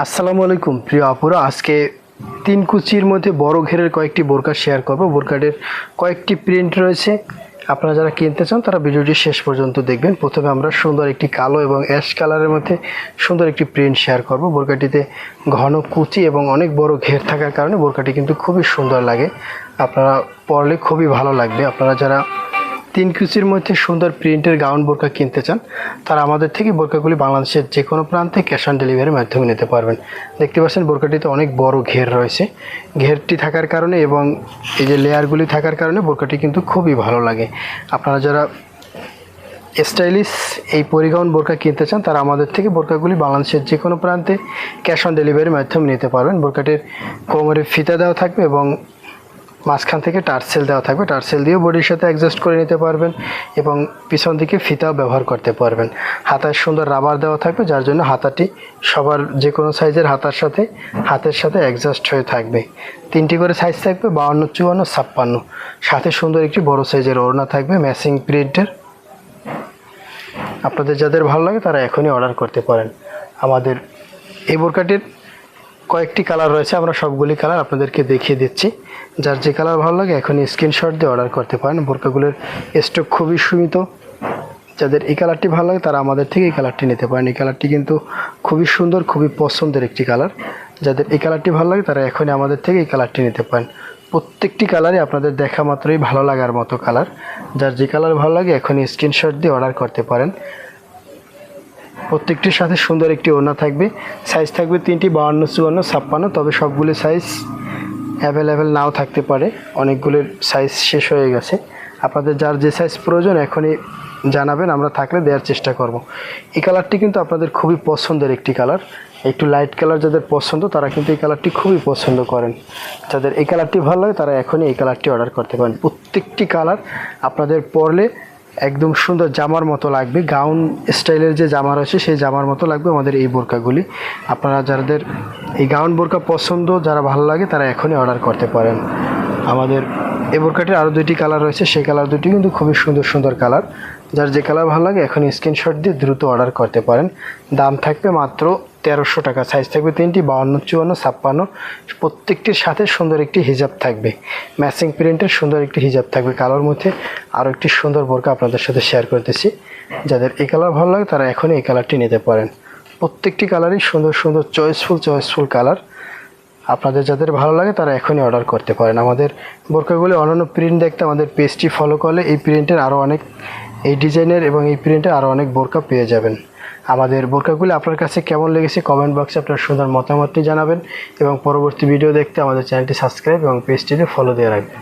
আসসালামু আলাইকুম প্রিয় আপুরা, আজকে তিন কুচির মধ্যে বড় ঘেরের কয়েকটি বোরকা শেয়ার করব। বোরকাটির কয়েকটি প্রিন্ট রয়েছে, আপনারা যারা কিনতে চান তারা ভিডিওটি শেষ পর্যন্ত দেখবেন। প্রথমে আমরা সুন্দর একটি কালো এবং অ্যাশ কালারের মধ্যে সুন্দর একটি প্রিন্ট শেয়ার করব। বোরকাটিতে ঘন কুচি এবং অনেক বড় ঘের থাকার কারণে বোরকাটি কিন্তু খুবই সুন্দর লাগে, আপনারা পরলে খুবই ভালো লাগবে। আপনারা যারা তিন কুচির মধ্যে সুন্দর প্রিন্টের গাউন বোরকা কিনতে চান তারা আমাদের থেকে বোরকাগুলি বাংলাদেশের যে কোনো প্রান্তে ক্যাশ অন ডেলিভারির মাধ্যমে নিতে পারবেন। দেখতে পাচ্ছেন বোরকাটিতে অনেক বড় ঘের রয়েছে, ঘেরটি থাকার কারণে এবং এই যে লেয়ারগুলি থাকার কারণে বোরকাটি কিন্তু খুবই ভালো লাগে। আপনারা যারা স্টাইলিশ এই পরিগাউন বোরকা কিনতে চান তারা আমাদের থেকে বোরকাগুলি বাংলাদেশের যে কোনো প্রান্তে ক্যাশ অন ডেলিভারির মাধ্যমে নিতে পারবেন। বোরকাটির কোমরে ফিতা দেওয়া থাকবে এবং মাঝখান থেকে টার্সেল দেওয়া থাকবে, টার্সেল দিয়েও বডির সাথে অ্যাডজাস্ট করে নিতে পারবেন এবং পিছন দিকে ফিতাও ব্যবহার করতে পারবেন। হাতায় সুন্দর রাবার দেওয়া থাকবে, যার জন্য হাতাটি সবার যে কোনো সাইজের হাতের সাথে অ্যাডজাস্ট হয়ে থাকবে। তিনটি করে সাইজ থাকবে, 52, 54, 56। সাথে সুন্দর একটি বড় সাইজের ওড়না থাকবে ম্যাচিং প্রিন্টের। আপনাদের যাদের ভালো লাগে তারা এখনই অর্ডার করতে পারেন। আমাদের এই বোরকাটির কয়েকটি কালার রয়েছে, আমরা সবগুলি কালার আপনাদেরকে দেখিয়ে দিচ্ছি। যার যে কালার ভালো লাগে এখনই স্ক্রিনশট দিয়ে অর্ডার করতে পারেন। বোরকাগুলোর স্টক খুবই সীমিত, যাদের এই কালারটি ভালো লাগে তারা আমাদের থেকে এই কালারটি নিতে পারেন। এই কালারটি কিন্তু খুবই সুন্দর, খুবই পছন্দের একটি কালার। যাদের এই কালারটি ভালো লাগে তারা এখনই আমাদের থেকে এই কালারটি নিতে পারেন। প্রত্যেকটি কালারই আপনাদের দেখা মাত্রই ভালো লাগার মতো কালার। যার যে কালার ভালো লাগে এখনই স্ক্রিনশট দিয়ে অর্ডার করতে পারেন। প্রত্যেকটির সাথে সুন্দর একটি ওড়না থাকবে, সাইজ থাকবে তিনটি, 52, 54, 56। তবে সবগুলি সাইজ অ্যাভেলেবেল নাও থাকতে পারে, অনেকগুলির সাইজ শেষ হয়ে গেছে। আপনাদের যার যে সাইজ প্রয়োজন এখনই জানাবেন, আমরা থাকলে দেওয়ার চেষ্টা করব। এই কালারটি কিন্তু আপনাদের খুবই পছন্দের একটি কালার, একটু লাইট কালার যাদের পছন্দ তারা কিন্তু এই কালারটি খুবই পছন্দ করেন। যাদের এই কালারটি ভালো লাগে তারা এখনই এই কালারটি অর্ডার করতে পারেন। প্রত্যেকটি কালার আপনাদের পরলে একদম সুন্দর জামার মতো লাগবে, গাউন স্টাইলের যে জামা রয়েছে সেই জামার মতো লাগবে আমাদের এই বোরকাগুলি। আপনারা যাদের এই গাউন বোরকা পছন্দ, যারা ভালো লাগে তারা এখনই অর্ডার করতে পারেন। আমাদের এই বোরকাটির আরও দুইটি কালার রয়েছে, সেই কালার দুটি কিন্তু খুবই সুন্দর সুন্দর কালার। যার যে কালার ভালো লাগে এখনই স্ক্রিনশট দিয়ে দ্রুত অর্ডার করতে পারেন। দাম থাকবে মাত্র 1300 টাকা, সাইজ থাকবে তিনটি, 52, 54, 56। প্রত্যেকটির সাথে সুন্দর একটি হিজাব থাকবে, ম্যাচিং প্রিন্টের সুন্দর একটি হিজাব থাকবে। কালোর মধ্যে আরও একটি সুন্দর বোরকা আপনাদের সাথে শেয়ার করতেছি। যাদের এই কালার ভালো লাগে তারা এখনই এই কালারটি নিতে পারেন। প্রত্যেকটি কালারই সুন্দর সুন্দর চয়েসফুল কালার। আপনাদের যাদের ভালো লাগে তারা এখনই অর্ডার করতে পারেন। আমাদের বোরকাগুলি অন্যান্য প্রিন্ট দেখতে আমাদের পেজটি ফলো করলে এই প্রিন্টের আরও অনেক, এই ডিজাইনের এবং এই প্রিন্টের আরও অনেক বোরকা পেয়ে যাবেন। আমাদের বোরকাগুলি আপনার কাছে কেমন লেগেছে কমেন্ট বক্সে আপনার সুন্দর মতামতটি জানাবেন এবং পরবর্তী ভিডিও দেখতে আমাদের চ্যানেলটি সাবস্ক্রাইব এবং পেজটিতে ফলো দিয়ে রাখবেন।